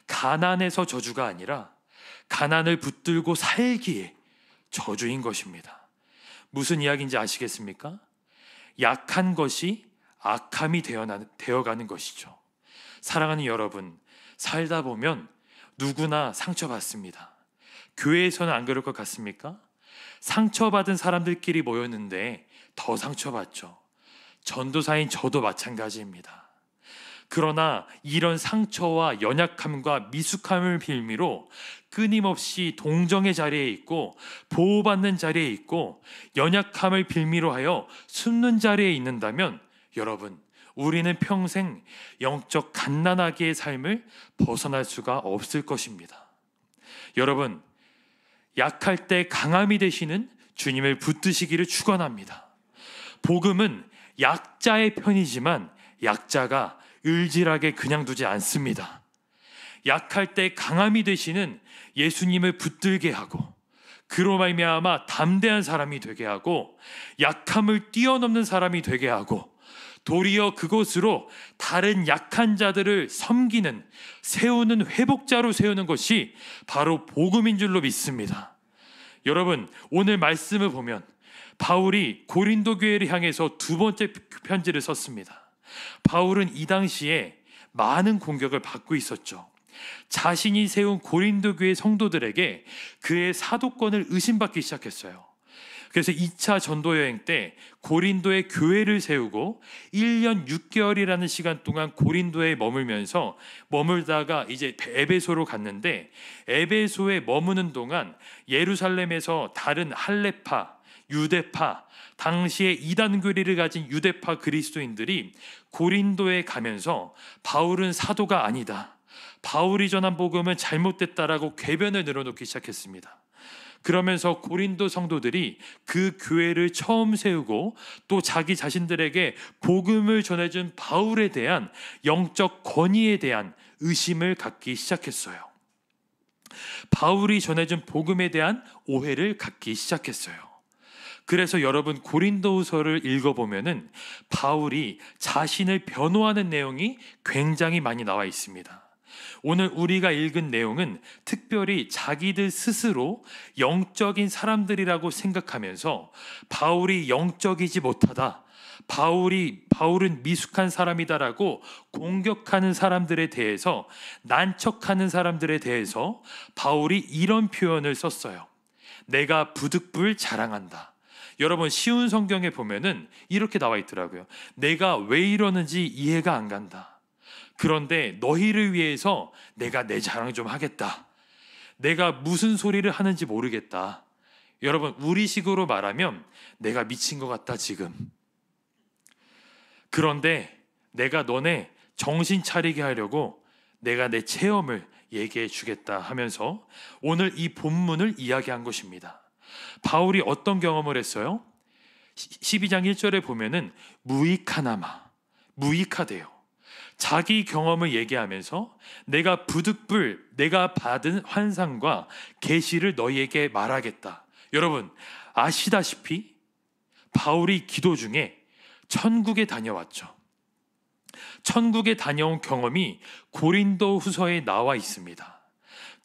A: 가난해서 저주가 아니라 가난을 붙들고 살기에 저주인 것입니다. 무슨 이야기인지 아시겠습니까? 약한 것이 악함이 되어가는 것이죠. 사랑하는 여러분, 살다 보면 누구나 상처받습니다. 교회에서는 안 그럴 것 같습니까? 상처받은 사람들끼리 모였는데 더 상처받죠. 전도사인 저도 마찬가지입니다. 그러나 이런 상처와 연약함과 미숙함을 빌미로 끊임없이 동정의 자리에 있고 보호받는 자리에 있고 연약함을 빌미로 하여 숨는 자리에 있는다면 여러분, 우리는 평생 영적 갓난아기의 삶을 벗어날 수가 없을 것입니다. 여러분, 약할 때 강함이 되시는 주님을 붙드시기를 축원합니다. 복음은 약자의 편이지만 약자가 을질하게 그냥 두지 않습니다. 약할 때 강함이 되시는 예수님을 붙들게 하고 그로 말미암아 담대한 사람이 되게 하고 약함을 뛰어넘는 사람이 되게 하고 도리어 그곳으로 다른 약한 자들을 섬기는, 세우는 회복자로 세우는 것이 바로 복음인 줄로 믿습니다. 여러분, 오늘 말씀을 보면 바울이 고린도 교회를 향해서 두 번째 편지를 썼습니다. 바울은 이 당시에 많은 공격을 받고 있었죠. 자신이 세운 고린도 교회 성도들에게 그의 사도권을 의심받기 시작했어요. 그래서 2차 전도 여행 때 고린도에 교회를 세우고 1년 6개월이라는 시간 동안 고린도에 머물다가 이제 에베소로 갔는데 에베소에 머무는 동안 예루살렘에서 다른 할레파, 유대파, 당시에 이단교리를 가진 유대파 그리스도인들이 고린도에 가면서 바울은 사도가 아니다, 바울이 전한 복음은 잘못됐다라고 궤변을 늘어놓기 시작했습니다. 그러면서 고린도 성도들이 그 교회를 처음 세우고 또 자기 자신들에게 복음을 전해준 바울에 대한 영적 권위에 대한 의심을 갖기 시작했어요. 바울이 전해준 복음에 대한 오해를 갖기 시작했어요. 그래서 여러분, 고린도후서를 읽어보면은 바울이 자신을 변호하는 내용이 굉장히 많이 나와 있습니다. 오늘 우리가 읽은 내용은 특별히 자기들 스스로 영적인 사람들이라고 생각하면서 바울이 영적이지 못하다, 바울은 미숙한 사람이다라고 공격하는 사람들에 대해서, 난척하는 사람들에 대해서 바울이 이런 표현을 썼어요. 내가 부득불 자랑한다. 여러분, 쉬운 성경에 보면은 이렇게 나와 있더라고요. 내가 왜 이러는지 이해가 안 간다. 그런데 너희를 위해서 내가 내 자랑 좀 하겠다. 내가 무슨 소리를 하는지 모르겠다. 여러분, 우리식으로 말하면 내가 미친 것 같다 지금. 그런데 내가 너네 정신 차리게 하려고 내가 내 체험을 얘기해 주겠다 하면서 오늘 이 본문을 이야기한 것입니다. 바울이 어떤 경험을 했어요? 12장 1절에 보면은 무익하대요. 자기 경험을 얘기하면서 내가 받은 환상과 계시를 너희에게 말하겠다. 여러분, 아시다시피 바울이 기도 중에 천국에 다녀왔죠. 천국에 다녀온 경험이 고린도 후서에 나와 있습니다.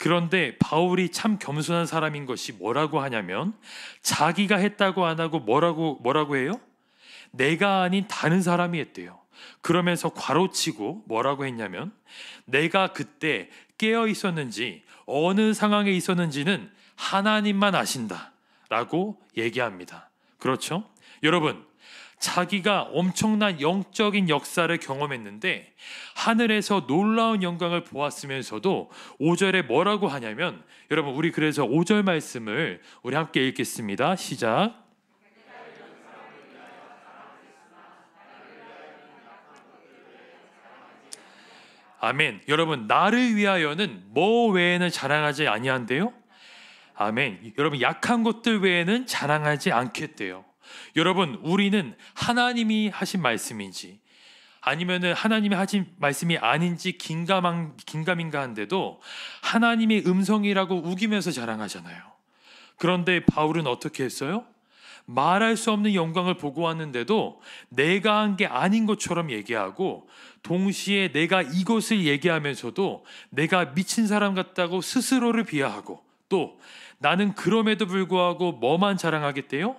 A: 그런데 바울이 참 겸손한 사람인 것이 뭐라고 하냐면, 자기가 했다고 안 하고 뭐라고 해요? 내가 아닌 다른 사람이 했대요. 그러면서 괄호치고 뭐라고 했냐면, 내가 그때 깨어 있었는지 어느 상황에 있었는지는 하나님만 아신다 라고 얘기합니다. 그렇죠? 여러분, 자기가 엄청난 영적인 역사를 경험했는데 하늘에서 놀라운 영광을 보았으면서도 5절에 뭐라고 하냐면, 여러분, 우리 그래서 5절 말씀을 우리 함께 읽겠습니다. 시작. 아멘. 여러분, 나를 위하여는 뭐 외에는 자랑하지 아니한대요? 아멘. 여러분, 약한 것들 외에는 자랑하지 않겠대요. 여러분, 우리는 하나님이 하신 말씀인지 아니면은 하나님이 하신 말씀이 아닌지 긴가민가 한데도 하나님의 음성이라고 우기면서 자랑하잖아요. 그런데 바울은 어떻게 했어요? 말할 수 없는 영광을 보고 왔는데도 내가 한 게 아닌 것처럼 얘기하고, 동시에 내가 이것을 얘기하면서도 내가 미친 사람 같다고 스스로를 비하하고, 또 나는 그럼에도 불구하고 뭐만 자랑하겠대요?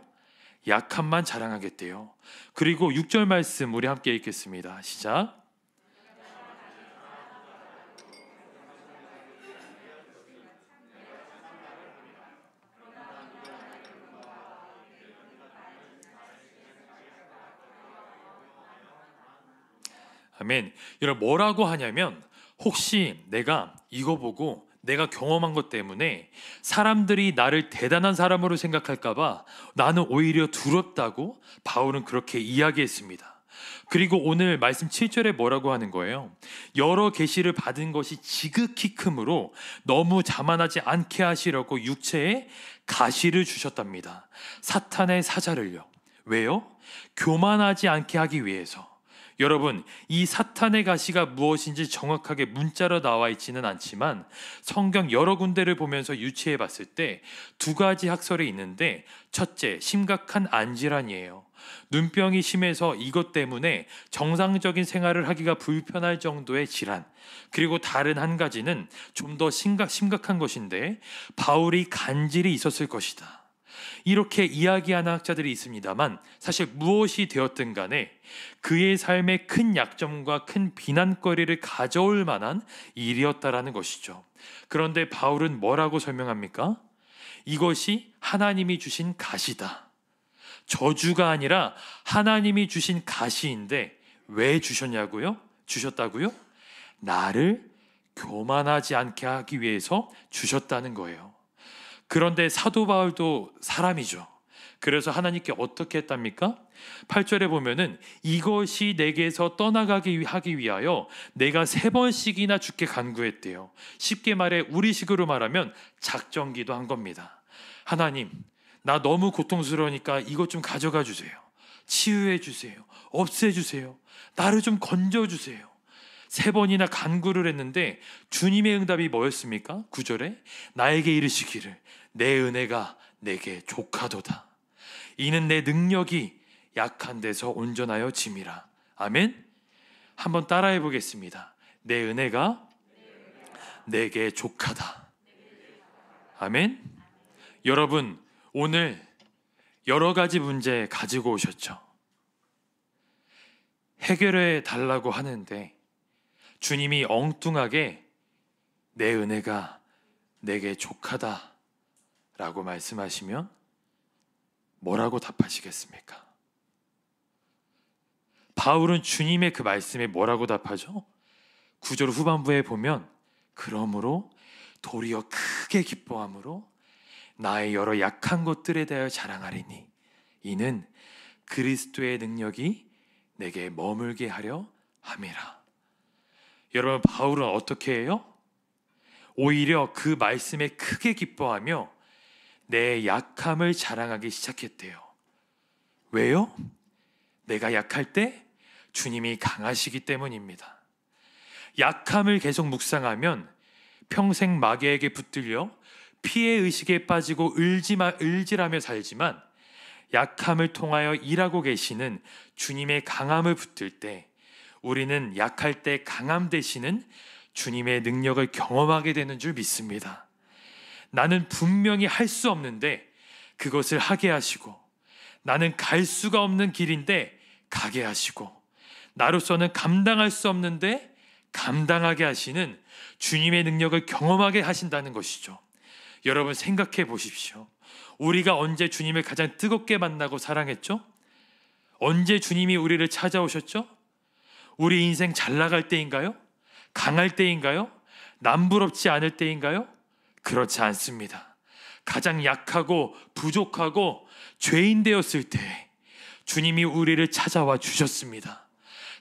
A: 약함만 자랑하겠대요. 그리고 6절 말씀 우리 함께 읽겠습니다. 시작. 아멘. 여러분, 뭐라고 하냐면, 혹시 내가 이거 보고 내가 경험한 것 때문에 사람들이 나를 대단한 사람으로 생각할까봐 나는 오히려 두렵다고 바울은 그렇게 이야기했습니다. 그리고 오늘 말씀 7절에 뭐라고 하는 거예요? 여러 계시를 받은 것이 지극히 크므로 너무 자만하지 않게 하시려고 육체에 가시를 주셨답니다. 사탄의 사자를요. 왜요? 교만하지 않게 하기 위해서. 여러분, 이 사탄의 가시가 무엇인지 정확하게 문자로 나와 있지는 않지만 성경 여러 군데를 보면서 유추해 봤을 때 두 가지 학설이 있는데, 첫째, 심각한 안질환이에요. 눈병이 심해서 이것 때문에 정상적인 생활을 하기가 불편할 정도의 질환. 그리고 다른 한 가지는 좀 더 심각한 것인데, 바울이 간질이 있었을 것이다. 이렇게 이야기하는 학자들이 있습니다만, 사실 무엇이 되었든 간에 그의 삶에 큰 약점과 큰 비난거리를 가져올 만한 일이었다라는 것이죠. 그런데 바울은 뭐라고 설명합니까? 이것이 하나님이 주신 가시다. 저주가 아니라 하나님이 주신 가시인데 왜 주셨다고요? 나를 교만하지 않게 하기 위해서 주셨다는 거예요. 그런데 사도 바울도 사람이죠. 그래서 하나님께 어떻게 했답니까? 8절에 보면은 이것이 내게서 떠나가게 하기 위하여 내가 3번씩이나 주께 간구했대요. 쉽게 말해 우리식으로 말하면 작정기도 한 겁니다. 하나님, 나 너무 고통스러우니까 이것 좀 가져가 주세요. 치유해 주세요. 없애 주세요. 나를 좀 건져 주세요. 3번이나 간구를 했는데 주님의 응답이 뭐였습니까? 9절에 나에게 이르시기를 내 은혜가 내게 족하도다. 이는 내 능력이 약한 데서 온전하여 짐이라. 아멘. 한번 따라해 보겠습니다. 내 은혜가 내게 족하다. 아멘. 여러분, 오늘 여러 가지 문제 가지고 오셨죠? 해결해 달라고 하는데 주님이 엉뚱하게 내 은혜가 내게 족하다 라고 말씀하시면 뭐라고 답하시겠습니까? 바울은 주님의 그 말씀에 뭐라고 답하죠? 9절 후반부에 보면 그러므로 도리어 크게 기뻐함으로 나의 여러 약한 것들에 대하여 자랑하리니 이는 그리스도의 능력이 내게 머물게 하려 함이라. 여러분, 바울은 어떻게 해요? 오히려 그 말씀에 크게 기뻐하며 내 약함을 자랑하기 시작했대요. 왜요? 내가 약할 때 주님이 강하시기 때문입니다. 약함을 계속 묵상하면 평생 마귀에게 붙들려 피해의식에 빠지고 을질하며 살지만, 약함을 통하여 일하고 계시는 주님의 강함을 붙들 때 우리는 약할 때 강함 되시는 주님의 능력을 경험하게 되는 줄 믿습니다. 나는 분명히 할 수 없는데 그것을 하게 하시고, 나는 갈 수가 없는 길인데 가게 하시고, 나로서는 감당할 수 없는데 감당하게 하시는 주님의 능력을 경험하게 하신다는 것이죠. 여러분 생각해 보십시오. 우리가 언제 주님을 가장 뜨겁게 만나고 사랑했죠? 언제 주님이 우리를 찾아오셨죠? 우리 인생 잘 나갈 때인가요? 강할 때인가요? 남부럽지 않을 때인가요? 그렇지 않습니다. 가장 약하고 부족하고 죄인 되었을 때 주님이 우리를 찾아와 주셨습니다.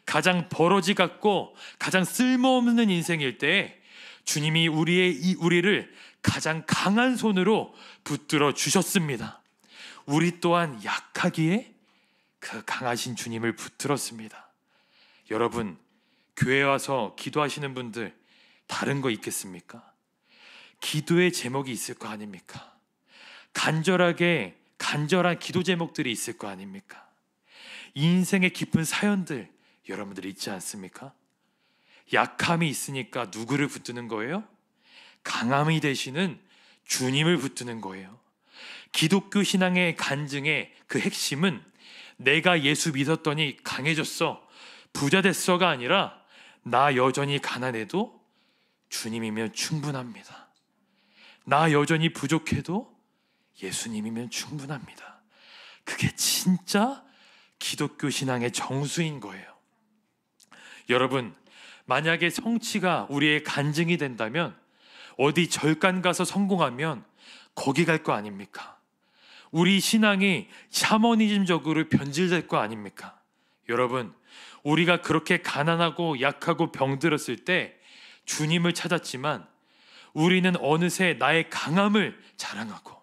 A: 가장 버러지 같고 가장 쓸모없는 인생일 때 주님이 우리를 가장 강한 손으로 붙들어 주셨습니다. 우리 또한 약하기에 그 강하신 주님을 붙들었습니다. 여러분, 교회 와서 기도하시는 분들 다른 거 있겠습니까? 기도의 제목이 있을 거 아닙니까? 간절한 기도 제목들이 있을 거 아닙니까? 인생의 깊은 사연들 여러분들 있지 않습니까? 약함이 있으니까 누구를 붙드는 거예요? 강함이 되시는 주님을 붙드는 거예요. 기독교 신앙의 간증의 그 핵심은 내가 예수 믿었더니 강해졌어, 부자 됐어가 아니라 나 여전히 가난해도 주님이면 충분합니다. 나 여전히 부족해도 예수님이면 충분합니다. 그게 진짜 기독교 신앙의 정수인 거예요. 여러분, 만약에 성취가 우리의 간증이 된다면, 어디 절간 가서 성공하면 거기 갈 거 아닙니까? 우리 신앙이 샤머니즘적으로 변질될 거 아닙니까? 여러분, 우리가 그렇게 가난하고 약하고 병들었을 때 주님을 찾았지만 우리는 어느새 나의 강함을 자랑하고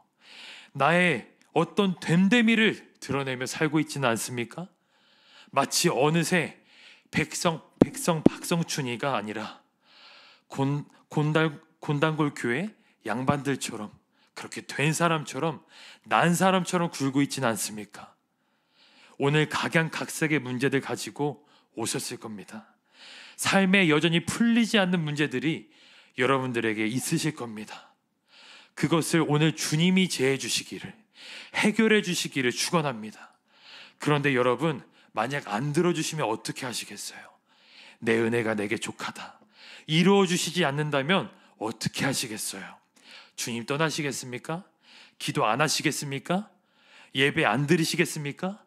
A: 나의 어떤 됨됨이를 드러내며 살고 있지는 않습니까? 마치 어느새 박성춘이가 아니라 곤단골 교회 양반들처럼, 그렇게 된 사람처럼, 난 사람처럼 굴고 있지는 않습니까? 오늘 각양각색의 문제들 가지고 오셨을 겁니다. 삶에 여전히 풀리지 않는 문제들이 여러분들에게 있으실 겁니다. 그것을 오늘 주님이 제해 주시기를, 해결해 주시기를 축원합니다. 그런데 여러분, 만약 안 들어주시면 어떻게 하시겠어요? 내 은혜가 내게 족하다, 이루어 주시지 않는다면 어떻게 하시겠어요? 주님 떠나시겠습니까? 기도 안 하시겠습니까? 예배 안 드리시겠습니까?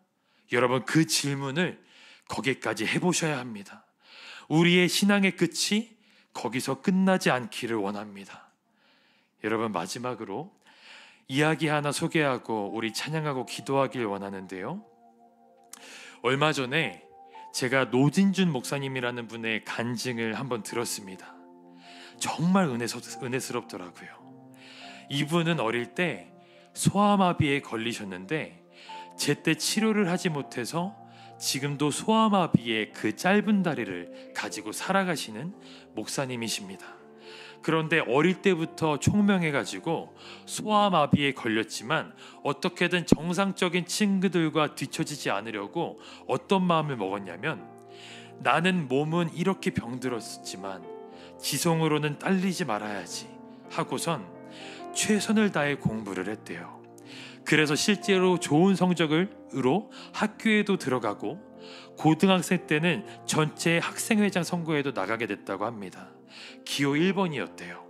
A: 여러분, 그 질문을 거기까지 해보셔야 합니다. 우리의 신앙의 끝이 거기서 끝나지 않기를 원합니다. 여러분, 마지막으로 이야기 하나 소개하고 우리 찬양하고 기도하길 원하는데요. 얼마 전에 제가 노진준 목사님이라는 분의 간증을 한번 들었습니다. 정말 은혜스럽더라고요. 이분은 어릴 때 소아마비에 걸리셨는데 제때 치료를 하지 못해서 지금도 소아마비의 그 짧은 다리를 가지고 살아가시는 목사님이십니다. 그런데 어릴 때부터 총명해가지고 소아마비에 걸렸지만 어떻게든 정상적인 친구들과 뒤처지지 않으려고 어떤 마음을 먹었냐면, 나는 몸은 이렇게 병들었지만 지성으로는 딸리지 말아야지 하고선 최선을 다해 공부를 했대요. 그래서 실제로 좋은 성적으로 학교에도 들어가고 고등학생 때는 전체 학생회장 선거에도 나가게 됐다고 합니다. 기호 1번이었대요.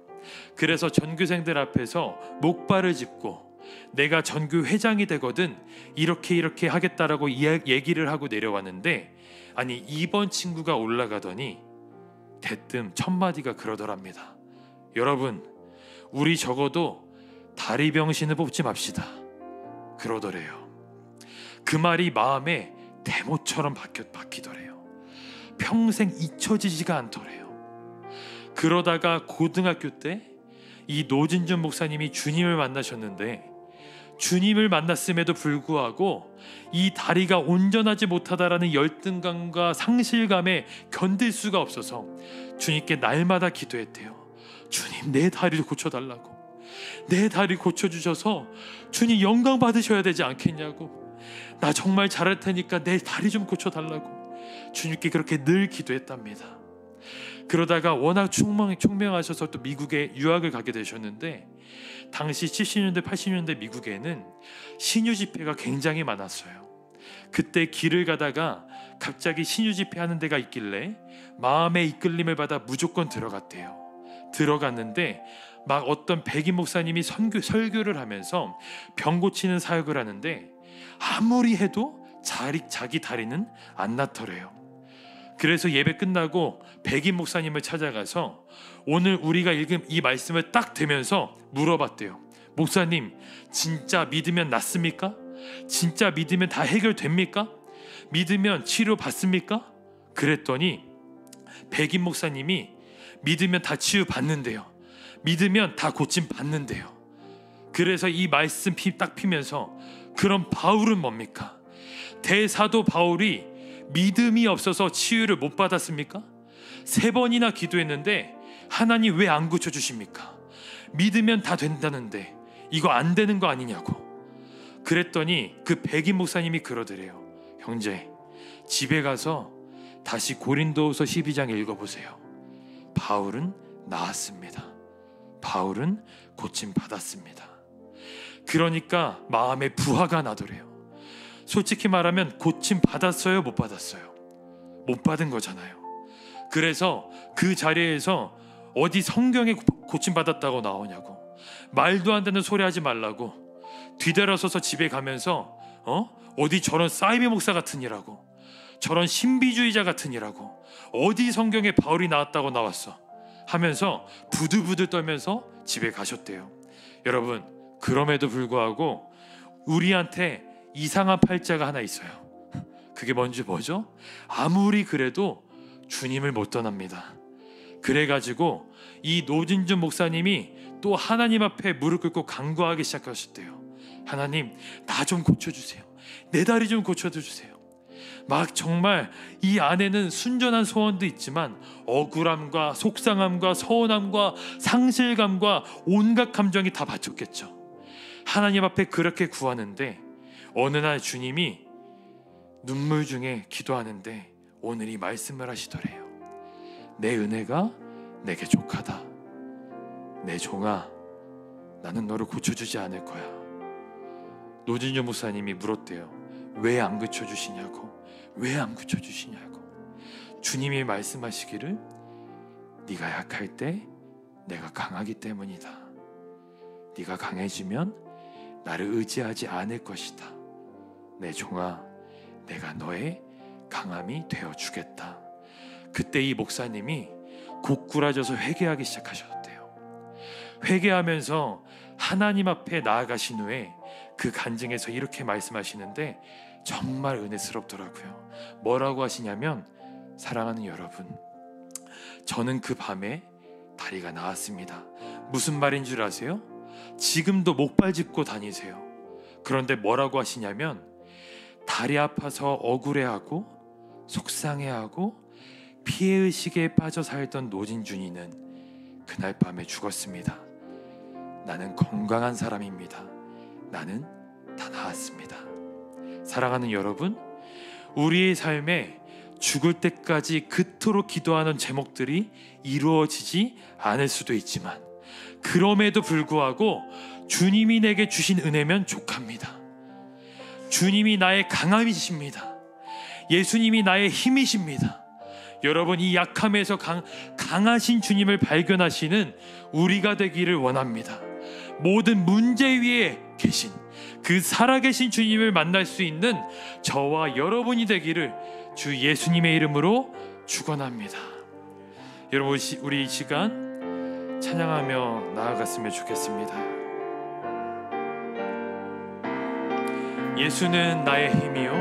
A: 그래서 전교생들 앞에서 목발을 짚고 내가 전교 회장이 되거든 이렇게 하겠다라고 얘기를 하고 내려왔는데, 아니 2번 친구가 올라가더니 대뜸 첫 마디가 그러더랍니다. 여러분, 우리 적어도 다리 병신을 뽑지 맙시다 그러더래요. 그 말이 마음에 대모처럼 박히더래요. 평생 잊혀지지가 않더래요. 그러다가 고등학교 때 이 노진준 목사님이 주님을 만나셨는데, 주님을 만났음에도 불구하고 이 다리가 온전하지 못하다라는 열등감과 상실감에 견딜 수가 없어서 주님께 날마다 기도했대요. 주님, 내 다리를 고쳐달라고, 내 다리 고쳐주셔서 주님 영광 받으셔야 되지 않겠냐고, 나 정말 잘할 테니까 내 다리 좀 고쳐달라고 주님께 그렇게 늘 기도했답니다. 그러다가 워낙 총명하셔서 또 미국에 유학을 가게 되셨는데, 당시 70년대 80년대 미국에는 신유 집회가 굉장히 많았어요. 그때 길을 가다가 갑자기 신유 집회하는 데가 있길래 마음의 이끌림을 받아 무조건 들어갔대요. 들어갔는데 막 어떤 백인 목사님이 설교를 하면서 병 고치는 사역을 하는데 아무리 해도 자기 다리는 안 낫더래요. 그래서 예배 끝나고 백인 목사님을 찾아가서 오늘 우리가 읽은 이 말씀을 딱 대면서 물어봤대요. 목사님, 진짜 믿으면 낫습니까? 진짜 믿으면 다 해결됩니까? 믿으면 치료 받습니까? 그랬더니 백인 목사님이 믿으면 다 치유 받는데요, 믿으면 다 고침 받는데요. 그래서 이 말씀 딱 피면서, 그럼 바울은 뭡니까? 대사도 바울이 믿음이 없어서 치유를 못 받았습니까? 3번이나 기도했는데 하나님 왜 안 고쳐주십니까? 믿으면 다 된다는데 이거 안 되는 거 아니냐고. 그랬더니 그 백인 목사님이 그러더래요. 형제, 집에 가서 다시 고린도후서 12장 읽어보세요. 바울은 나았습니다. 바울은 고침 받았습니다. 그러니까 마음에 부하가 나더래요. 솔직히 말하면 고침 받았어요, 못 받았어요? 못 받은 거잖아요. 그래서 그 자리에서 어디 성경에 고침 받았다고 나오냐고, 말도 안 되는 소리 하지 말라고, 뒤돌아서서 집에 가면서 어디 저런 사이비 목사 같으니라고, 저런 신비주의자 같으니라고, 어디 성경에 바울이 나왔다고 나왔어 하면서 부들부들 떨면서 집에 가셨대요. 여러분, 그럼에도 불구하고 우리한테 이상한 팔자가 하나 있어요. 그게 뭐죠? 아무리 그래도 주님을 못 떠납니다. 그래가지고 이 노진준 목사님이 또 하나님 앞에 무릎 꿇고 간구하기 시작하셨대요. 하나님, 나 좀 고쳐주세요. 내 다리 좀 고쳐주세요. 막 정말 이 안에는 순전한 소원도 있지만 억울함과 속상함과 서운함과 상실감과 온갖 감정이 다 받쳤겠죠. 하나님 앞에 그렇게 구하는데 어느 날 주님이 눈물 중에 기도하는데 오늘 이 말씀을 하시더래요. 내 은혜가 내게 족하다. 내 종아, 나는 너를 고쳐주지 않을 거야. 노진주 목사님이 물었대요. 왜 안 고쳐주시냐고, 왜 안 고쳐주시냐고. 주님이 말씀하시기를 네가 약할 때 내가 강하기 때문이다. 네가 강해지면 나를 의지하지 않을 것이다. 내 종아, 내가 너의 강함이 되어주겠다. 그때 이 목사님이 고꾸라져서 회개하기 시작하셨대요. 회개하면서 하나님 앞에 나아가신 후에 그 간증에서 이렇게 말씀하시는데 정말 은혜스럽더라고요. 뭐라고 하시냐면, 사랑하는 여러분, 저는 그 밤에 다리가 나았습니다. 무슨 말인 줄 아세요? 지금도 목발 짚고 다니세요. 그런데 뭐라고 하시냐면, 다리 아파서 억울해하고 속상해하고 피해의식에 빠져 살던 노진준이는 그날 밤에 죽었습니다. 나는 건강한 사람입니다. 나는 다 나았습니다. 사랑하는 여러분, 우리의 삶에 죽을 때까지 그토록 기도하는 제목들이 이루어지지 않을 수도 있지만 그럼에도 불구하고 주님이 내게 주신 은혜면 족합니다. 주님이 나의 강함이십니다. 예수님이 나의 힘이십니다. 여러분, 이 약함에서 강하신 주님을 발견하시는 우리가 되기를 원합니다. 모든 문제 위에 계신 그 살아계신 주님을 만날 수 있는 저와 여러분이 되기를 주 예수님의 이름으로 축원합니다. 여러분, 우리 이 시간 찬양하며 나아갔으면 좋겠습니다. 예수는 나의 힘이요,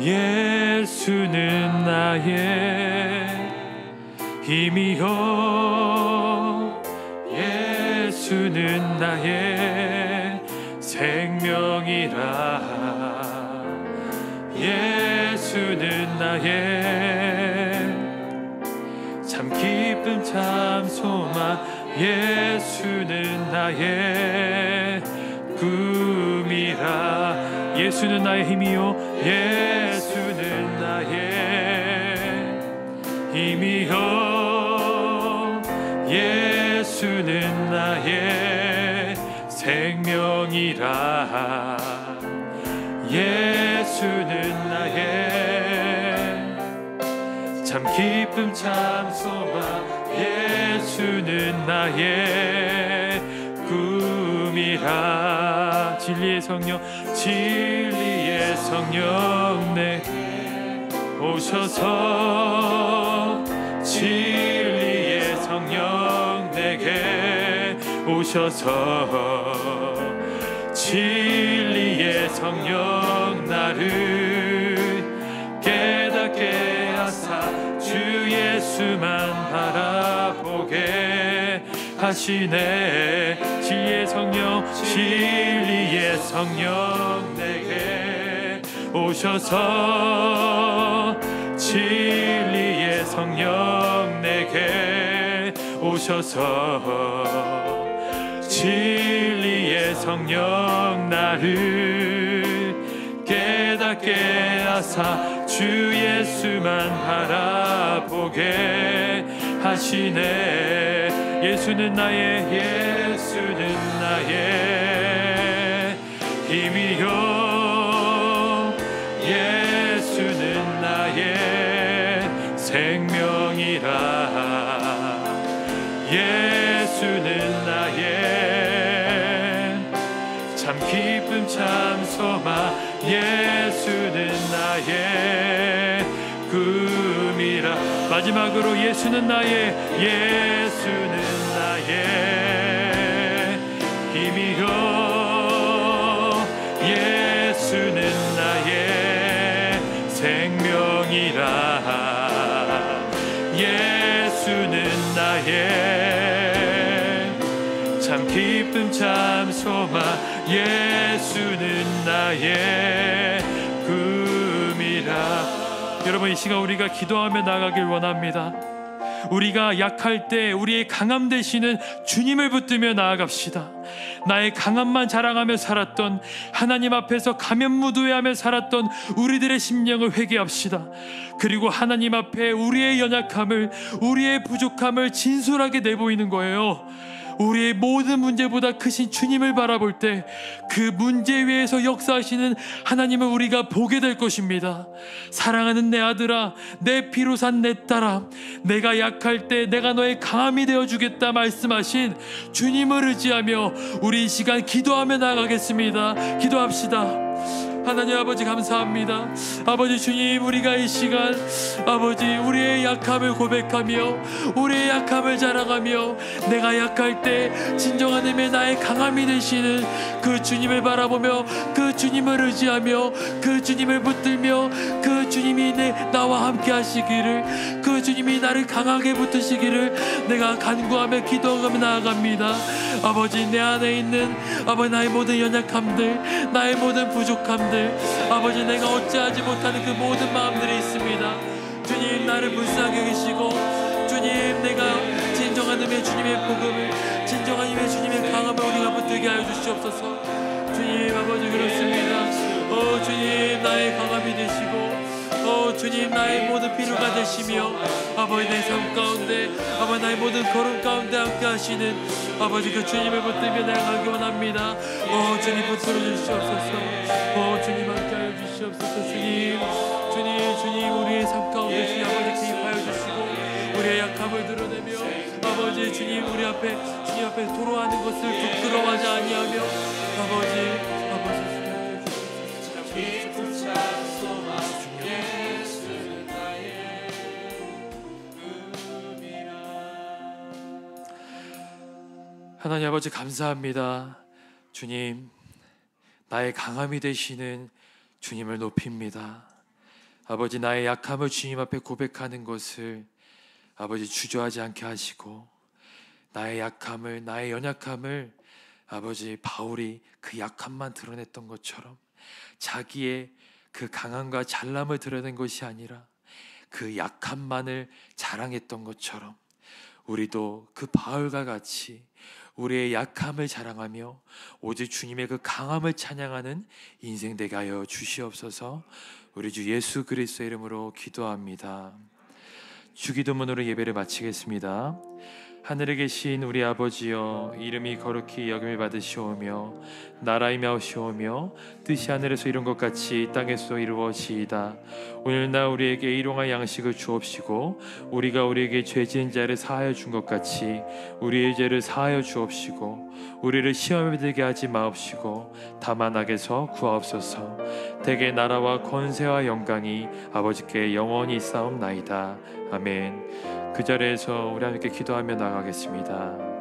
A: 예수는 나의 힘이요, 예수는 나의 생명이라. 예수는 나의 참 기쁨 참 소망. 예수는 나의 꿈이라. 예수는 나의 힘이요, 예수는 나의 힘이여 예수는 나의 생명이라 예수는 나의 참 기쁨 참 소망 예수는 나의 꿈이라 진리의 성령 내게 오셔서 진리의 성령 내게 오셔서 진리의 성령 나를 깨닫게 하사 주 예수만 바라보게 하시네 진리의 성령 내게 오셔서 진리의 성령 내게 오셔서 진리의 성령 나를 깨닫게 하사 주 예수만 바라보게 하시네 예수는 나의 힘이요 예수는 나의 생명이라 예수는 나의 참 기쁨 참 소망 예수는 나의 꿈이라 마지막으로 예수는 나의 힘이요 예수는 나의 생명이라 예수는 나의 참 기쁨 참 소망 예수는 나의 꿈이라 여러분 이 시간 우리가 기도하며 나가길 원합니다. 우리가 약할 때 우리의 강함 되시는 주님을 붙들며 나아갑시다. 나의 강함만 자랑하며 살았던 하나님 앞에서 가면무도회하며 살았던 우리들의 심령을 회개합시다. 그리고 하나님 앞에 우리의 연약함을 우리의 부족함을 진솔하게 내보이는 거예요. 우리의 모든 문제보다 크신 주님을 바라볼 때 그 문제 위에서 역사하시는 하나님을 우리가 보게 될 것입니다. 사랑하는 내 아들아, 내 피로 산 내 딸아, 내가 약할 때 내가 너의 강함이 되어주겠다 말씀하신 주님을 의지하며 우리 이 시간 기도하며 나가겠습니다. 기도합시다. 하나님 아버지 감사합니다. 아버지 주님 우리가 이 시간 아버지 우리의 약함을 고백하며 우리의 약함을 자랑하며 내가 약할 때 진정한 의미의 나의 강함이 되시는 그 주님을 바라보며 그 주님을 의지하며 그 주님을 붙들며 그 주님이 나와 함께 하시기를 그 주님이 나를 강하게 붙드시기를 내가 간구하며 기도하며 나아갑니다. 아버지 내 안에 있는 아버지 나의 모든 연약함들 나의 모든 부족함들 아버지 내가 어찌하지 못하는 그 모든 마음들이 있습니다. 주님 나를 불쌍히 여기시고 주님 내가 진정한 의미의 주님의 복음을 진정한 의미의 주님의 강함을 우리가 붙들게 하여 주시옵소서. 주님 아버지 그렇습니다. 주님 나의 강함이 되시고 주님 나의 모든 필요가 되시며 아버지 내 삶 가운데 아버지 나의 모든 걸음 가운데 함께 하시는 아버지 그 주님을 붙들며 나아가기 원합니다. 주님 붙들어 주시옵소서. 주님 함께 하여 주시옵소서. 주님 우리의 삶 가운데 주님 아버지 개입하여 주시고 우리의 약함을 드러내며 아버지 주님 우리 앞에 주님 앞에 도로하는 것을 부끄러워하지 아니하며 아버지 하나님 아버지 감사합니다. 주님 나의 강함이 되시는 주님을 높입니다. 아버지 나의 약함을 주님 앞에 고백하는 것을 아버지 주저하지 않게 하시고 나의 약함을 나의 연약함을 아버지 바울이 그 약함만 드러냈던 것처럼 자기의 그 강함과 잘남을 드러낸 것이 아니라 그 약함만을 자랑했던 것처럼 우리도 그 바울과 같이 우리의 약함을 자랑하며 오직 주님의 그 강함을 찬양하는 인생 되게 하여 주시옵소서. 우리 주 예수 그리스도의 이름으로 기도합니다. 주기도문으로 예배를 마치겠습니다. 하늘에 계신 우리 아버지여, 이름이 거룩히 여김을 받으시오며 나라의 마옵시오며 뜻이 하늘에서 이룬 것 같이 땅에서 이루어지이다. 오늘날 우리에게 일용할 양식을 주옵시고 우리가 우리에게 죄 지은 자를 사하여 준 것 같이 우리의 죄를 사하여 주옵시고 우리를 시험에 들게 하지 마옵시고 다만 악에서 구하옵소서. 대개 나라와 권세와 영광이 아버지께 영원히 있사옵나이다. 아멘. 그 자리에서 우리 함께 기도하며 나가겠습니다.